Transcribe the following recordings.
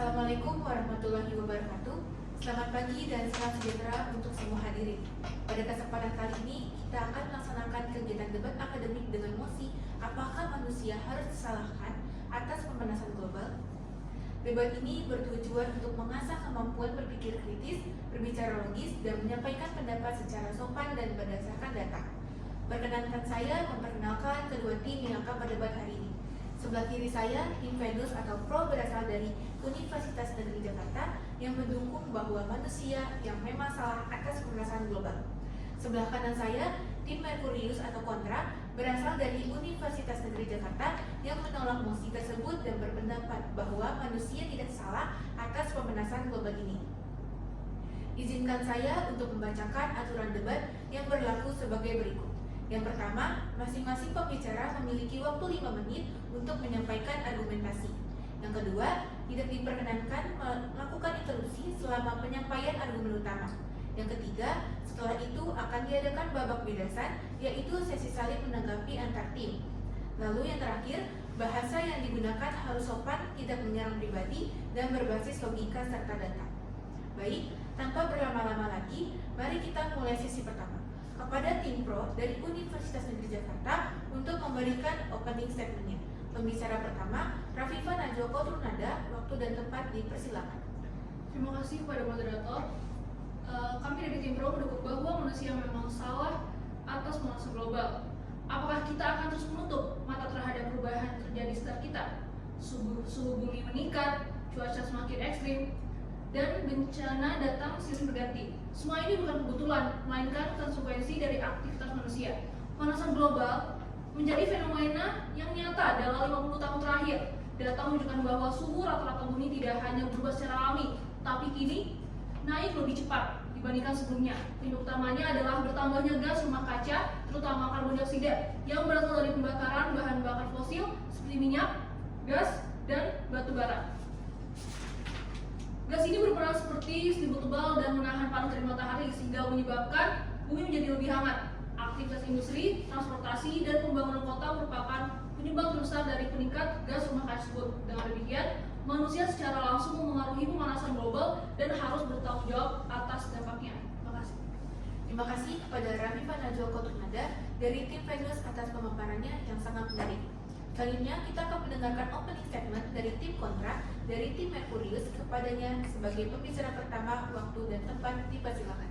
Assalamualaikum warahmatullahi wabarakatuh. Selamat pagi dan salam sejahtera untuk semua hadirin. Pada kesempatan kali ini, kita akan melaksanakan kegiatan debat akademik dengan mosi apakah manusia harus disalahkan atas pemanasan global. Debat ini bertujuan untuk mengasah kemampuan berpikir kritis, berbicara logis, dan menyampaikan pendapat secara sopan dan berdasarkan data. Perkenankan saya memperkenalkan kedua tim yang akan berdebat hari ini. Sebelah kiri saya, tim Venus atau Pro berasal dari Universitas Negeri Jakarta yang mendukung bahwa manusia yang memang salah atas pemanasan global. Sebelah kanan saya, tim Merkurius atau Kontra berasal dari Universitas Negeri Jakarta yang menolak mosi tersebut dan berpendapat bahwa manusia tidak salah atas pemanasan global ini. Izinkan saya untuk membacakan aturan debat yang berlaku sebagai berikut. Yang pertama, masing-masing pembicara memiliki waktu 5 menit untuk menyampaikan argumentasi. Yang kedua, tidak diperkenankan melakukan interupsi selama penyampaian argumen utama. Yang ketiga, setelah itu akan diadakan babak bedasan, yaitu sesi saling menanggapi antar tim. Lalu yang terakhir, bahasa yang digunakan harus sopan, tidak menyerang pribadi, dan berbasis logika serta data. Baik, tanpa berlama-lama lagi, mari kita mulai sesi pertama. Kepada tim Pro dari Universitas Negeri Jakarta untuk memberikan opening statement-nya. Pembicara pertama, Rafifa Najoko Trunada, waktu dan tempat dipersilakan. Terima kasih kepada moderator. Kami dari tim Pro mendukung bahwa manusia memang salah atas pemanasan global. Apakah kita akan terus menutup mata terhadap perubahan terjadi di sekitar kita? Suhu bumi meningkat, cuaca semakin ekstrim, dan bencana datang silih berganti. Semua ini bukan kebetulan, melainkan konsekuensi dari aktivitas manusia. Pemanasan global menjadi fenomena yang nyata dalam 50 tahun terakhir. Data menunjukkan bahwa suhu rata-rata bumi tidak hanya berubah secara alami, tapi kini naik lebih cepat dibandingkan sebelumnya. Penyebab utamanya adalah bertambahnya gas rumah kaca, terutama karbon dioksida, yang berasal dari pembakaran bahan bakar fosil seperti minyak, gas, dan batu bara. Gas ini berperan seperti selimut tebal dan menahan panas dari matahari sehingga menyebabkan bumi menjadi lebih hangat. Aktivitas industri, transportasi, dan pembangunan kota merupakan penyumbang terbesar dari peningkat gas rumah kaca tersebut. Dengan demikian, manusia secara langsung memengaruhi pemanasan global dan harus bertanggung jawab atas dampaknya. Terima kasih. Terima kasih kepada Rafifa Najoko Trunada dari tim Venus atas pemaparannya yang sangat menarik. Selanjutnya, kita akan mendengarkan opening statement dari tim Kontra dari tim Merkurius kepadanya sebagai pembicara pertama. Waktu dan tempat dipersilakan.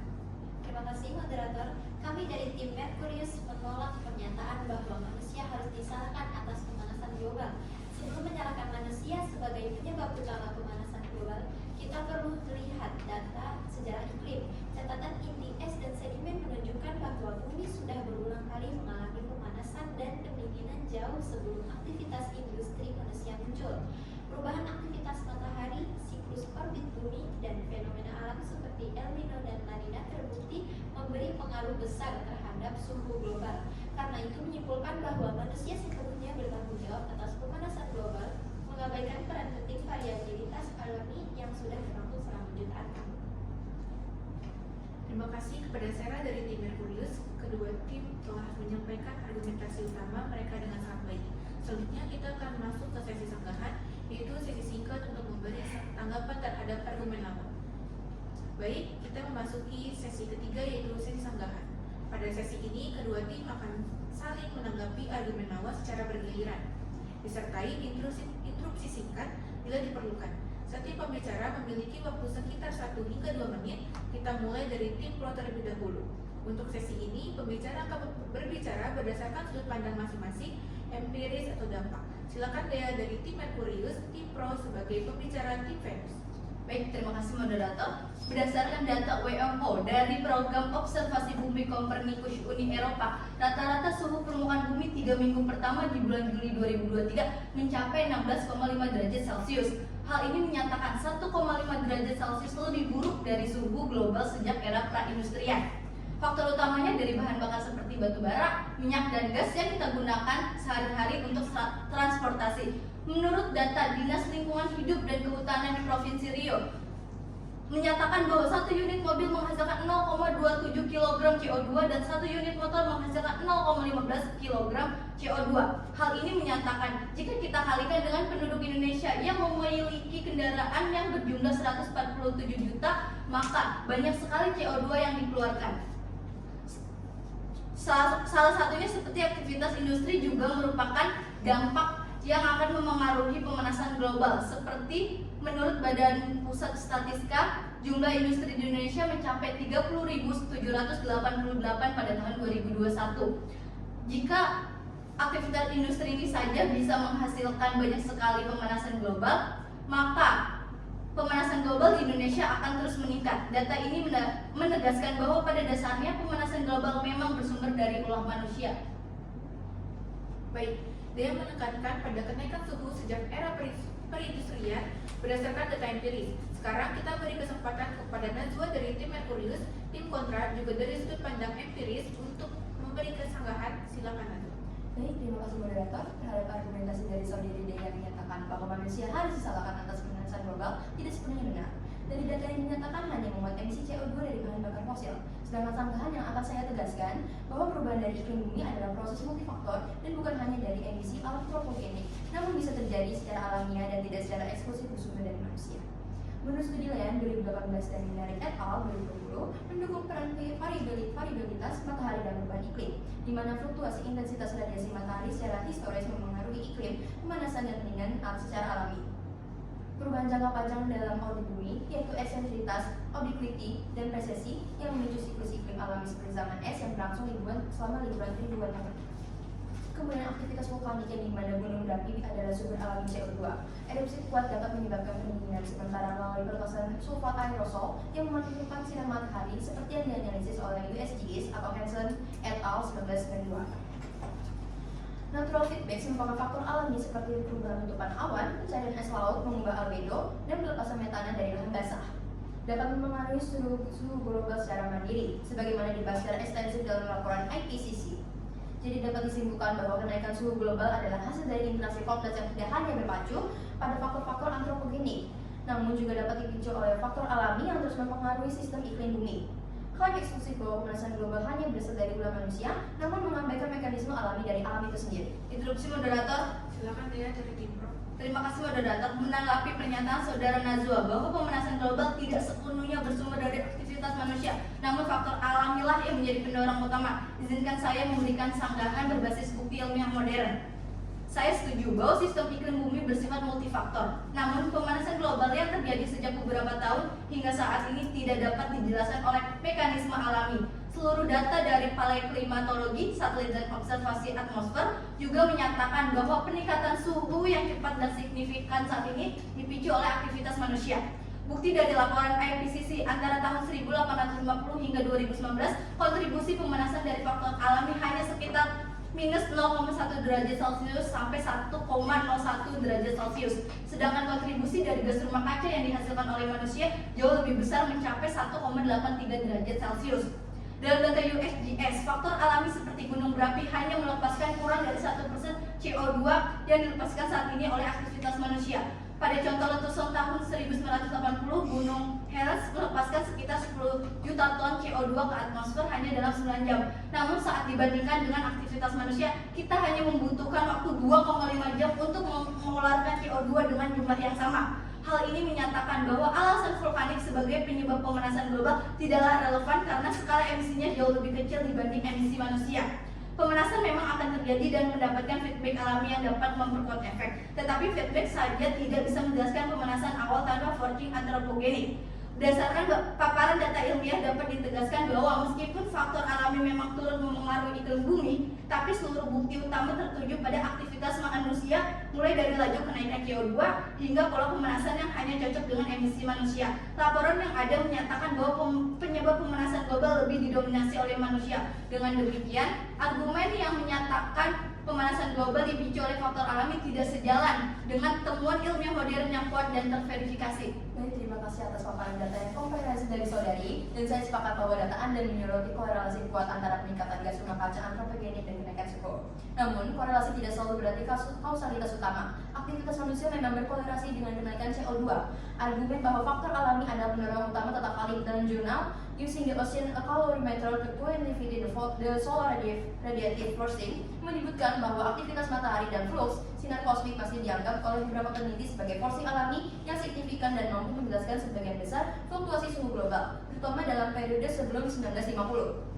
Terima kasih moderator. Kami dari tim Merkurius menolak pernyataan bahwa manusia harus disalahkan atas pemanasan global. Sebelum menyalahkan manusia sebagai penyebab utama pemanasan global, kita perlu melihat data sejarah iklim. Catatan inti es dan sedimen menunjukkan bahwa bumi sudah berulang kali mengalami pemanasan dan pendinginan jauh sebelum aktivitas industri manusia muncul. Perubahan aktivitas matahari, siklus orbit bumi, dan fenomena alam seperti El Nino dan La Nina terbukti memberi pengaruh besar terhadap suhu global. Karena itu menyimpulkan bahwa manusia sepenuhnya bertanggung jawab atas pemanasan global, mengabaikan peran penting variabilitas alami yang sudah berlangsung selama jutaan tahun. Terima kasih kepada Sarah dari tim Merkurius. Kedua tim telah menyampaikan argumentasi utama mereka dengan sangat baik. Selanjutnya kita akan masuk ke sesi senggahan, yaitu sesi singkat untuk memberi tanggapan terhadap argumen lawan. Baik, kita memasuki sesi ketiga, yaitu sesi senggahan. Pada sesi ini, kedua tim akan saling menanggapi argumen lawan secara bergiliran, disertai interupsi singkat bila diperlukan. Setiap pembicara memiliki waktu sekitar 1 hingga 2 menit. Kita mulai dari tim Pro terlebih dahulu. Untuk sesi ini, pembicara akan berbicara berdasarkan sudut pandang masing-masing, empiris atau dampak. Silakan Dea dari tim Merkurius, tim Pro sebagai pembicara tim Venus. Baik, terima kasih moderator. Berdasarkan data WMO dari Program Observasi Bumi Copernicus Uni Eropa, rata-rata suhu permukaan bumi 3 minggu pertama di bulan Juli 2023 mencapai 16,5 derajat Celcius. Hal ini menyatakan 1,5 derajat Celcius lebih buruk dari suhu global sejak era pra-industrian. Faktor utamanya dari bahan bakar seperti batu bara, minyak, dan gas yang kita gunakan sehari-hari untuk transportasi. Menurut data Dinas Lingkungan Hidup dan Kehutanan Provinsi Riau, menyatakan bahwa 1 unit mobil menghasilkan 0,27 kg CO2 dan 1 unit motor menghasilkan 0,15 kg CO2. Hal ini menyatakan jika kita kalikan dengan penduduk Indonesia Indonesia yang memiliki kendaraan yang berjumlah 147 juta, maka banyak sekali CO2 yang dikeluarkan. Salah satunya seperti aktivitas industri juga merupakan dampak yang akan memengaruhi pemanasan global. Seperti menurut Badan Pusat Statistika, jumlah industri di Indonesia mencapai 30.788 pada tahun 2021. Jika aktivitas industri ini saja bisa menghasilkan banyak sekali pemanasan global, maka pemanasan global di Indonesia akan terus meningkat. Data ini menegaskan bahwa pada dasarnya pemanasan global memang bersumber dari ulah manusia. Baik, dia menekankan pada kenaikan suhu sejak era perindustrian berdasarkan data empiris. Sekarang kita beri kesempatan kepada Najwa dari tim Merkurius, tim Kontra juga dari sudut pandang empiris untuk memberi kesanggahan. Silakan Najwa. Baik, terima kasih moderator. Terhadap argumentasi dari Saudari Dea yang menyatakan bahwa manusia harus disalahkan atas pemanasan global tidak sepenuhnya benar. Dari data yang dinyatakan hanya memuat emisi CO2 dari bahan bakar fosil. Sedangkan sanggahan yang akan saya tegaskan bahwa perubahan dari iklim bumi adalah proses multifaktor dan bukan hanya dari emisi antropogenik, namun bisa terjadi secara alamiah dan tidak secara eksklusif bersumber dari manusia. Menurut studi Land 2018 dan Minarik et al. 2020 mendukung peran variabilitas matahari dan perubahan iklim, di mana fluktuasi intensitas radiasi matahari secara historis memengaruhi iklim, pemanasan dan pendinginan secara alami. Perubahan jangka panjang dalam orbit bumi, yaitu eksentritas, obliquity, dan presesi yang memicu siklus iklim alami seperti zaman es yang berlangsung selama ribuan tahun. Kemudian aktivitas vulkanik yang dimana gunung berapi adalah sumber alami CO2. Erupsi kuat dapat menyebabkan pendinginan sementara melalui pelepasan sulfat aerosol yang memantulkan sinar matahari seperti yang dianalisis oleh USGS atau Hansen et al. 1992. Natural feedback merupakan faktor alami seperti perubahan bentukan awan, pencarian es laut mengubah albedo, dan pelepasan metana dari lahan basah. Dapat mempengaruhi suhu global secara mandiri, sebagaimana dibahas secara ekstensif dalam laporan IPCC. Jadi dapat disimpulkan bahwa kenaikan suhu global adalah hasil dari interaksi kompleks yang tidak hanya berpacu pada faktor-faktor antropogenik, namun juga dapat dipicu oleh faktor alami yang terus mempengaruhi sistem iklim bumi. Klaim eksklusif bahwa pemanasan global hanya berasal dari ulah manusia, namun mengabaikan mekanisme alami dari alam itu sendiri. Interupsi moderator. Silakan Dea dari tim Pro. Terima kasih moderator. Menanggapi pernyataan saudara Najwa bahwa pemanasan global tidak sepenuhnya bersumber dari aktivitas manusia, namun faktor alamilah yang menjadi pendorong utama. Izinkan saya memberikan sanggahan berbasis bukti ilmiah modern. Saya setuju bahwa sistem iklim bumi bersifat multifaktor. Namun pemanasan global yang terjadi sejak beberapa tahun hingga saat ini tidak dapat dijelaskan oleh mekanisme alami. Seluruh data dari paleoklimatologi, satelit dan observasi atmosfer juga menyatakan bahwa peningkatan suhu yang cepat dan signifikan saat ini dipicu oleh aktivitas manusia. Bukti dari laporan IPCC antara tahun 1850 hingga 2019, kontribusi pemanasan dari faktor alami hanya sekitar minus 0,1 derajat Celcius sampai 1,01 derajat Celcius. Sedangkan kontribusi dari gas rumah kaca yang dihasilkan oleh manusia jauh lebih besar, mencapai 1,83 derajat Celcius. Dalam data USGS, faktor alami seperti gunung berapi hanya melepaskan kurang dari 1% CO2 yang dilepaskan saat ini oleh aktivitas manusia. Pada contoh letusan tahun 1980, Gunung Heres melepaskan sekitar 10 juta ton CO2 ke atmosfer hanya dalam 9 jam. Namun saat dibandingkan dengan aktivitas manusia, kita hanya membutuhkan waktu 2,5 jam untuk mengeluarkan CO2 dengan jumlah yang sama. Hal ini menyatakan bahwa alasan vulkanik sebagai penyebab pemanasan global tidaklah relevan karena skala emisinya jauh lebih kecil dibanding emisi manusia. Pemanasan memang akan terjadi dan mendapatkan feedback alami yang dapat memperkuat efek. Tetapi feedback saja tidak bisa menjelaskan pemanasan awal tanpa forcing antropogenik. Berdasarkan paparan data ilmiah dapat ditegaskan bahwa meskipun faktor alami memang turut memengaruhi iklim bumi, tapi seluruh bukti utama tertuju pada aktivitas manusia, mulai dari laju kenaikan CO2 hingga pola pemanasan yang hanya cocok dengan emisi manusia. Laporan yang ada menyatakan bahwa penyebab pemanasan global lebih didominasi oleh manusia. Dengan demikian, argumen yang menyatakan pemanasan global dipicu oleh faktor alami tidak sejalan dengan temuan ilmiah modern yang kuat dan terverifikasi. Baik, terima kasih atas paparan data yang komprehensif dari saudari, dan saya sepakat bahwa data Anda menyoroti korelasi kuat antara peningkatan gas rumah kaca antropogenik dan kenaikan suhu. Namun, korelasi tidak selalu berarti kausalitas utama. Aktivitas manusia memang berkorelasi dengan kenaikan CO2. Argumen bahwa faktor alami adalah pendorong utama tetap valid. Dalam jurnal Using the Ocean Calorimeter to Quantify the Solar Radiative Forcing menyebutkan bahwa aktivitas matahari dan flux sinar kosmik masih dianggap oleh beberapa peneliti sebagai forcing alami yang signifikan dan mampu menjelaskan sebagian besar fluktuasi suhu global, terutama dalam periode sebelum 1950.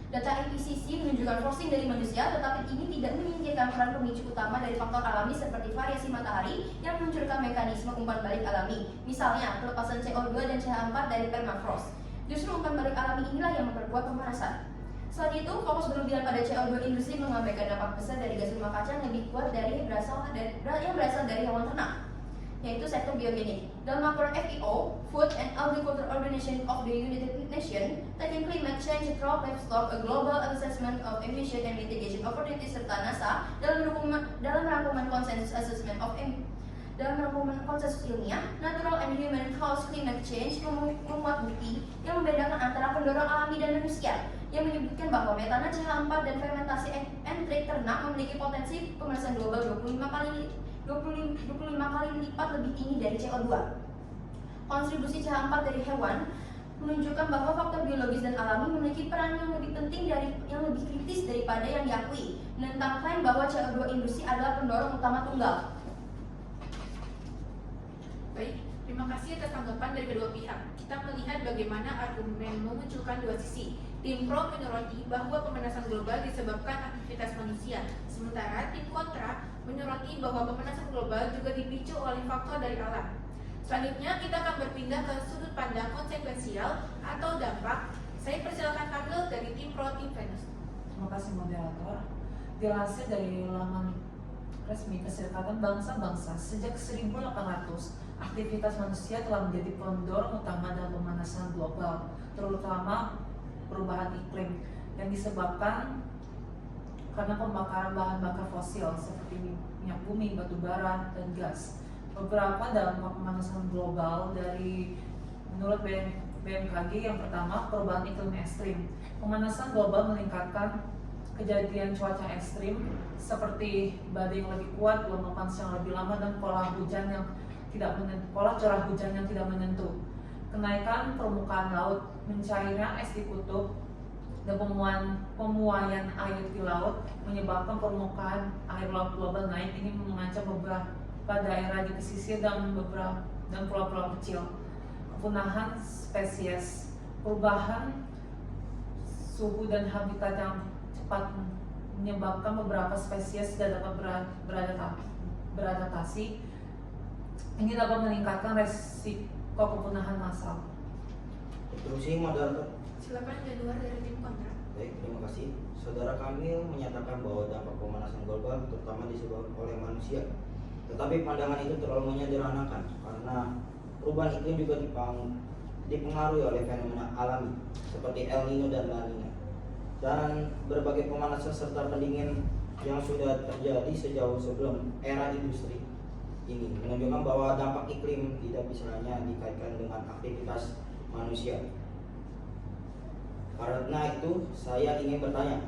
Data IPCC menunjukkan forcing dari manusia, tetapi ini tidak menyingkirkan peran pemicu utama dari faktor alami seperti variasi matahari yang memunculkan mekanisme umpan balik alami. Misalnya, pelepasan CO2 dan CH4 dari permafrost. Justru umpan balik alami inilah yang memperkuat pemanasan. Selain itu, fokus berlebihan pada CO2 industri mengabaikan dampak besar dari gas rumah kaca yang lebih kuat yang berasal dari hewan ternak, yaitu sektor biogenik. Dalam laporan FAO, Food and Agriculture Organization of the United Nations, Tackling Climate Change Through Livestock, a Global Assessment of Emission and Mitigation Opportunities, serta NASA dalam rangkuman konsensus assessment of dalam rangkuman konsensus ilmiah, Natural and Human Caused Climate Change memuat bukti yang membedakan antara pendorong alami dan manusia, yang menyebutkan bahwa metana, CH4, dan fermentasi entrik ternak memiliki potensi pemanasan global 25 kali lipat lebih tinggi dari CO2. Kontribusi CH4 dari hewan menunjukkan bahwa faktor biologis dan alami memiliki peran yang lebih penting yang lebih kritis daripada yang diakui, menentang klaim bahwa CO2 industri adalah pendorong utama tunggal. Baik, terima kasih atas tanggapan dari kedua pihak. Kita melihat bagaimana argumen memunculkan dua sisi. Tim pro menyoroti bahwa pemanasan global disebabkan aktivitas manusia, sementara tim kontra menyoroti bahwa pemanasan global juga dipicu oleh faktor dari alam. Selanjutnya kita akan berpindah ke sudut pandang konsekuensial atau dampak. Saya persilakan panggil dari tim pro, tim Venus. Terima kasih moderator. Dilansir dari laman resmi Perserikatan Bangsa-Bangsa, sejak 1800 aktivitas manusia telah menjadi pendorong utama dalam pemanasan global, terutama perubahan iklim yang disebabkan karena pembakaran bahan bakar fosil seperti minyak bumi, batu bara, dan gas. Beberapa dampak pemanasan global menurut BMKG, yang pertama, perubahan iklim ekstrim. Pemanasan global meningkatkan kejadian cuaca ekstrim seperti badai yang lebih kuat, gelombang panas yang lebih lama, dan pola curah hujan yang tidak menentu. Kenaikan permukaan laut, mencairnya es di kutub, dan pemuaian air di laut menyebabkan permukaan air laut global naik. Ini mengancam beberapa daerah di pesisir dan pulau-pulau kecil. Kepunahan spesies, perubahan suhu dan habitat yang cepat menyebabkan beberapa spesies tidak dapat beradaptasi. Ini dapat meningkatkan resiko kepunahan massal. Instruksi moderator. Silakan Januar dari tim kontra. Baik, terima kasih. Saudara Kamil menyatakan bahwa dampak pemanasan global terutama disebabkan oleh manusia. Tetapi pandangan itu terlalu menyederhanakan karena perubahan iklim juga dipengaruhi oleh fenomena alami seperti El Nino dan La Nina, dan berbagai pemanasan serta pendingin yang sudah terjadi sejauh sebelum era industri ini menunjukkan bahwa dampak iklim tidak bisa hanya dikaitkan dengan aktivitas manusia. Karena itu saya ingin bertanya,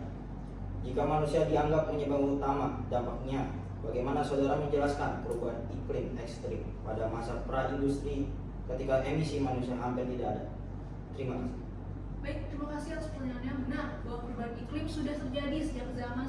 jika manusia dianggap penyebab utama dampaknya, bagaimana saudara menjelaskan perubahan iklim ekstrim pada masa pra-industri ketika emisi manusia hampir tidak ada? Terima kasih. Baik, terima kasih atas pertanyaannya. Benar bahwa perubahan iklim sudah terjadi sejak zaman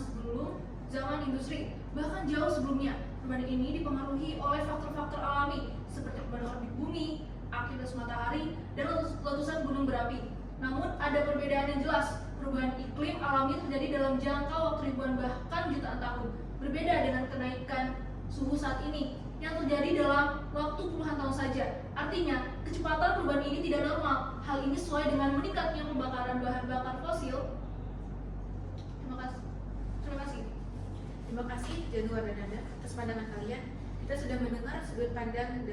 industri, bahkan jauh sebelumnya. Perubahan ini dipengaruhi oleh faktor-faktor alami seperti perubahan orbit bumi, aktivitas matahari, dan letusan gunung berapi. Namun ada perbedaan yang jelas. Perubahan iklim alami terjadi dalam jangka waktu ribuan bahkan jutaan tahun. Berbeda dengan kenaikan suhu saat ini yang terjadi dalam waktu puluhan tahun saja. Artinya, kecepatan perubahan ini tidak normal. Hal ini sesuai dengan meningkatnya pembakaran bahan bakar fosil. Terima kasih. Terima kasih Januar dan Nanda atas pandangan kalian. Kita sudah mendengar sudut pandang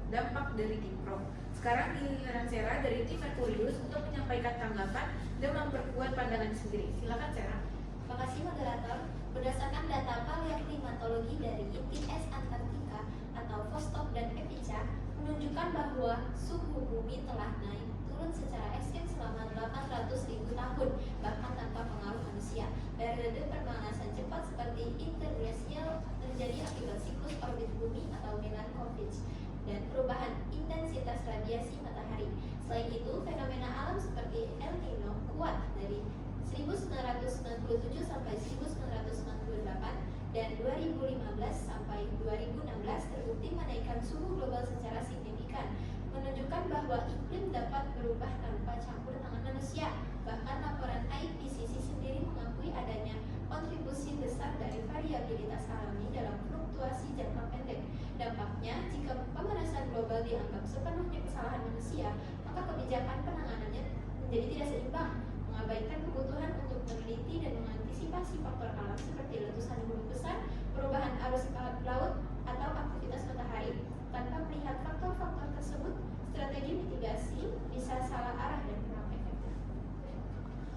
dampak dari tim pro. Sekarang giliran Sera dari tim Merkurius untuk menyampaikan tanggapan dan memperkuat pandangan sendiri. Silakan Sera. Terima kasih moderator. Berdasarkan data paleoklimatologi dari IPS Antartika atau Vostok dan EPICA menunjukkan bahwa suhu bumi telah naik turun secara ekstrim selama 800.000 tahun, bahkan tanpa pengaruh manusia. Periode pemanasan cepat seperti interglacial terjadi akibat siklus orbit bumi atau Milankovitch dan perubahan intensitas radiasi matahari. Selain itu, fenomena alam seperti El Nino kuat dari 1997 sampai 1998 dan 2015 sampai 2016 terbukti menaikkan suhu global secara signifikan, menunjukkan bahwa iklim dapat berubah tanpa campur tangan manusia. Bahkan laporan IPCC sendiri mengakui adanya kontribusi besar dari variabilitas alami dalam fluktuasi jangka pendek. Dampaknya, jika pemanasan global dianggap sepenuhnya kesalahan manusia, maka kebijakan penanganannya menjadi tidak seimbang, mengabaikan kebutuhan untuk meneliti dan mengantisipasi faktor alam seperti letusan gunung besar, perubahan arus laut, atau aktivitas matahari. Tanpa melihat faktor-faktor tersebut, strategi mitigasi bisa salah arah dan kurang efektif.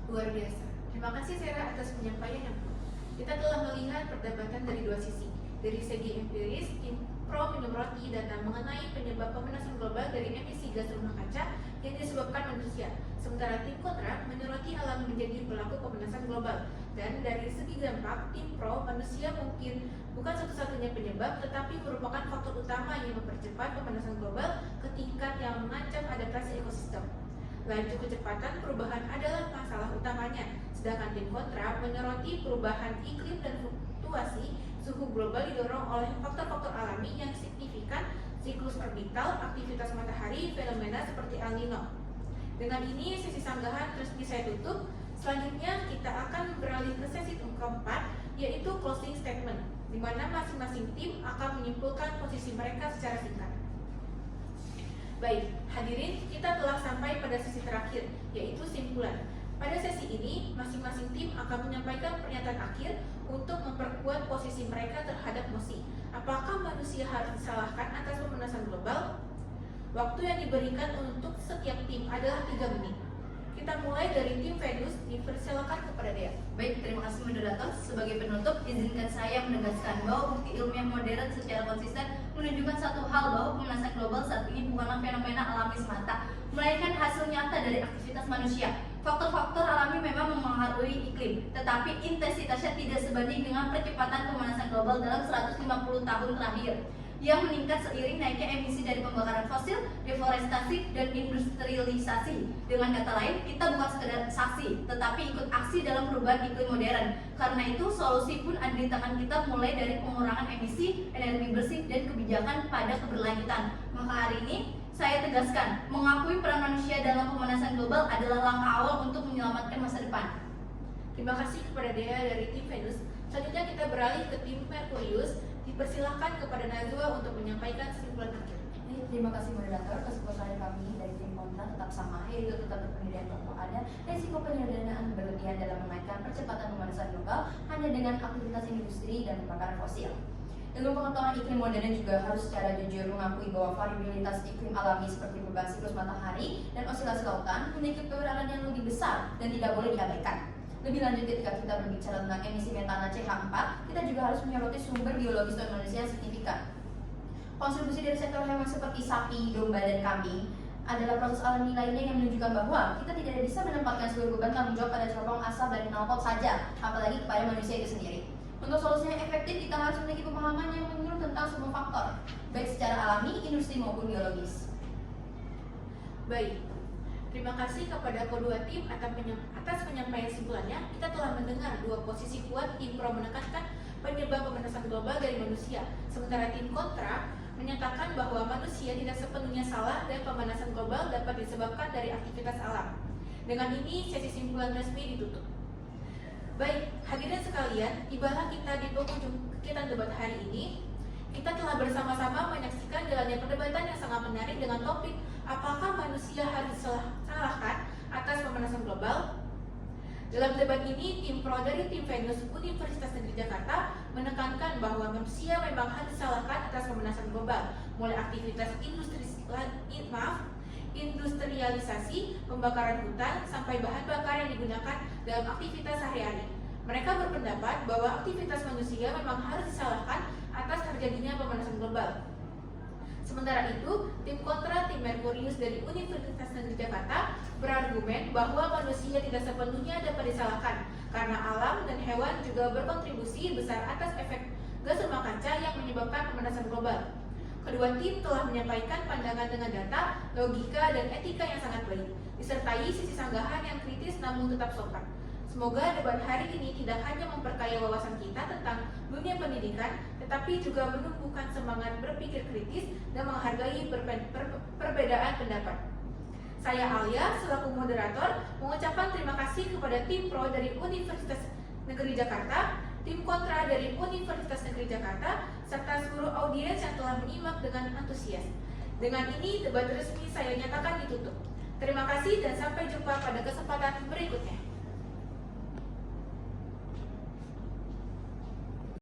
Luar biasa. Terima kasih Sarah atas penyampaian yang penuh. Kita telah melihat perdebatan dari dua sisi. Dari segi empiris, tim pro menyoroti data mengenai penyebab pemanasan global dari emisi gas rumah kaca yang disebabkan manusia. Sementara tim kontra menyoroti alam menjadi pelaku pemanasan global. Dan dari segi dampak, tim pro manusia mungkin bukan satu-satunya penyebab, tetapi merupakan faktor utama yang mempercepat pemanasan global ke tingkat yang mengancam adaptasi ekosistem. Laju kecepatan perubahan adalah masalah utamanya, sedangkan tim kontra menyoroti perubahan iklim dan fluktuasi suhu global didorong oleh faktor-faktor alami yang signifikan, siklus orbital, aktivitas matahari, fenomena seperti El Nino. Dengan ini sesi sanggahan resmi saya tutup. Selanjutnya kita akan beralih ke sesi keempat, yaitu closing statement, di mana masing-masing tim akan menyimpulkan posisi mereka secara singkat. Baik, hadirin, kita telah sampai pada sesi terakhir, yaitu simpulan. Pada sesi ini, masing-masing tim akan menyampaikan pernyataan akhir untuk memperkuat posisi mereka terhadap MOSI. Apakah manusia harus disalahkan atas pemanasan global? Waktu yang diberikan untuk setiap tim adalah 3 menit. Kita mulai dari tim Venus, dipersilakan kepada Dea. Baik, terima kasih moderator. Sebagai penutup, izinkan saya menegaskan bahwa bukti ilmiah modern secara konsisten menunjukkan satu hal, bahwa pemanasan global saat ini bukanlah fenomena alami semata, melainkan hasil nyata dari aktivitas manusia. Faktor-faktor alami memang mempengaruhi iklim, tetapi intensitasnya tidak sebanding dengan percepatan pemanasan global dalam 150 tahun terakhir, yang meningkat seiring naiknya emisi dari pembakaran fosil, deforestasi, dan industrialisasi. Dengan kata lain, kita bukan sekedar saksi, tetapi ikut aksi dalam perubahan iklim modern. Karena itu, solusi pun ada di tangan kita, mulai dari pengurangan emisi, energi bersih, dan kebijakan pada keberlanjutan. Maka hari ini, saya tegaskan, mengakui peran manusia dalam pemanasan global adalah langkah awal untuk menyelamatkan masa depan. Terima kasih kepada Dea dari tim Venus. Selanjutnya kita beralih ke tim Merkurius. Dipersilahkan kepada Najwa untuk menyampaikan kesimpulan akhir. Terima kasih moderator. Kesimpulan kami dari tim kontra tetap sama, yaitu tetap berpendirian bahwa ada resiko penyederhanaan berlebihan dalam menaikkan percepatan pemanasan global hanya dengan aktivitas industri dan pembakaran fosil. Ilmu pengetahuan iklim modern juga harus secara jujur mengakui bahwa variabilitas iklim alami seperti perubahan siklus matahari dan osilasi lautan memiliki peranan yang lebih besar dan tidak boleh diabaikan. Lebih lanjut, ketika kita berbicara tentang emisi metana CH4, kita juga harus menyoroti sumber biologis non manusia yang signifikan. Kontribusi dari sektor hewan seperti sapi, domba, dan kambing adalah proses alami lainnya yang menunjukkan bahwa kita tidak bisa menempatkan seluruh beban tanggung jawab pada corong asap dari knalpot saja, apalagi kepada manusia itu sendiri. Untuk solusi yang efektif, kita harus memiliki pemahaman yang menyeluruh tentang semua faktor, baik secara alami, industri maupun biologis. Baik, terima kasih kepada kedua tim atas penyampaian kesimpulannya. Kita telah mendengar dua posisi kuat. Tim pro menekankan penyebab pemanasan global dari manusia, sementara tim kontra menyatakan bahwa manusia tidak sepenuhnya salah dan pemanasan global dapat disebabkan dari aktivitas alam. Dengan ini, sesi simpulan resmi ditutup. Baik, hadirin sekalian, tibalah kita di penghujung kegiatan debat hari ini. Kita telah bersama-sama menyaksikan jalannya perdebatan yang sangat menarik dengan topik apakah manusia harus disalahkan atas pemanasan global. Dalam debat ini, tim pro dari tim Venus Universitas Negeri Jakarta menekankan bahwa manusia memang harus disalahkan atas pemanasan global, mulai aktivitas industrialisasi, pembakaran hutan, sampai bahan bakar yang digunakan dalam aktivitas sehari-hari. Mereka berpendapat bahwa aktivitas manusia memang harus disalahkan atas terjadinya pemanasan global. Sementara itu, tim kontra tim Merkurius dari Universitas Negeri Jakarta berargumen bahwa manusia tidak sepenuhnya dapat disalahkan karena alam dan hewan juga berkontribusi besar atas efek gas rumah kaca yang menyebabkan pemanasan global. Kedua tim telah menyampaikan pandangan dengan data, logika, dan etika yang sangat baik, disertai sisi sanggahan yang kritis namun tetap sopan. Semoga debat hari ini tidak hanya memperkaya wawasan kita tentang dunia pendidikan, tetapi juga menumbuhkan semangat berpikir kritis dan menghargai perbedaan pendapat. Saya Alia, selaku moderator, mengucapkan terima kasih kepada tim pro dari Universitas Negeri Jakarta, tim kontra dari Universitas Negeri Jakarta, serta seluruh audiens yang telah menyimak dengan antusias. Dengan ini, debat resmi saya nyatakan ditutup. Terima kasih dan sampai jumpa pada kesempatan berikutnya.